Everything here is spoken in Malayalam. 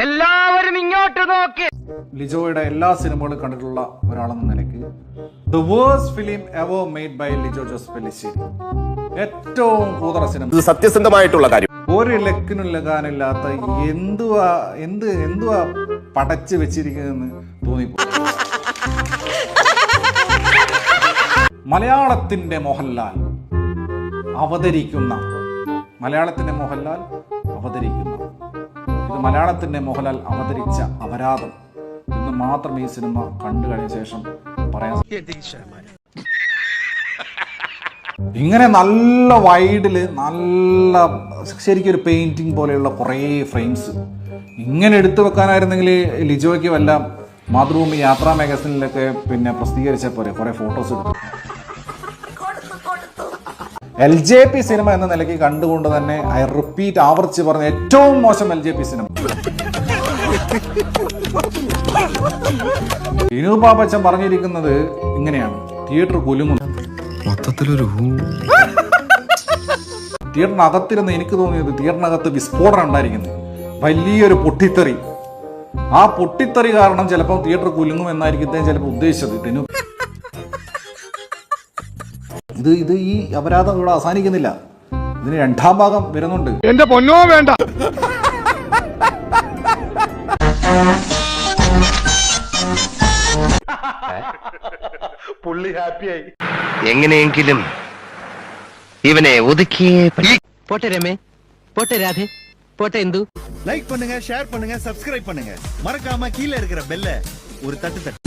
എല്ലാവരും ഇങ്ങോട്ട് നോക്കി. ലിജോയുടെ എല്ലാ സിനിമകളും കണ്ടിട്ടുള്ള ഒരാളെന്ന നിലയ്ക്ക് the worst film ever made by Lijo Jose Pellissery, ഏറ്റവും കൂതറ സിനിമ. ഇത് സത്യസന്ധമായിട്ടുള്ള കാര്യം. ഒരു ലക്കിനും ലഗാനില്ലാത്ത എന്തുവാ പടച്ച് വെച്ചിരിക്കുന്നതെന്ന് തോന്നിപ്പോ. മലയാളത്തിന്റെ മോഹൻലാൽ അവതരിക്കുന്ന ഇത് മലയാളത്തിന്റെ മോഹൻലാൽ അവതരിച്ച അപരാധം എന്ന് മാത്രം ഈ സിനിമ കണ്ടു കഴിഞ്ഞ ശേഷം പറയാൻ. ഇങ്ങനെ നല്ല വൈഡില് നല്ല ശരിക്കും ഒരു പെയിന്റിങ് പോലെയുള്ള കുറേ ഫ്രെയിംസ് ഇങ്ങനെ എടുത്തു വെക്കാനായിരുന്നെങ്കിൽ ലിജോയ്ക്ക് വല്ല മാതൃഭൂമി യാത്രാ മാഗസിനിലൊക്കെ പിന്നെ പ്രസിദ്ധീകരിച്ച പോലെ കുറെ ഫോട്ടോസ് എടുത്തു. LJP സിനിമ എന്ന നിലയ്ക്ക് കണ്ടുകൊണ്ട് തന്നെ ആവർത്തിച്ച് പറഞ്ഞ ഏറ്റവും മോശം LJP സിനിമ. വിനു പാപ്പച്ചൻ പറഞ്ഞിരിക്കുന്നത് ഇങ്ങനെയാണ്: തിയേറ്റർ കുലുങ്ങുന്നു. തിയേറ്ററിനകത്തിരുന്ന് എനിക്ക് തോന്നിയത് തിയേറ്ററിനകത്ത് വിസ്ഫോടനം ഉണ്ടായിരിക്കുന്നത്, വലിയൊരു പൊട്ടിത്തെറി. ആ പൊട്ടിത്തെറി കാരണം ചിലപ്പോൾ തിയേറ്റർ കുലുങ്ങും എന്നായിരിക്കും ചിലപ്പോൾ ഉദ്ദേശിച്ചത്. ഇത് ഈ അപരാധം ഇവിടെ അവസാനിക്കുന്നില്ല, ഇതിന് രണ്ടാം ഭാഗം വരുന്നുണ്ട്. എന്റെ പൊന്നോ വേണ്ട. പുള്ളി ഹാപ്പിയായി. എങ്ങനെയെങ്കിലും ഇവനെ ഒതുക്കിയേ. போட்ட ரமே, போட்ட ராதே, போட்ட இந்து. லைக் பண்ணுங்க, ஷேர் பண்ணுங்க, சப்ஸ்கிரைப் பண்ணுங்க. மறக்காம கீழே இருக்கிற பெல்ல ஒரு தட்டு தட்டு.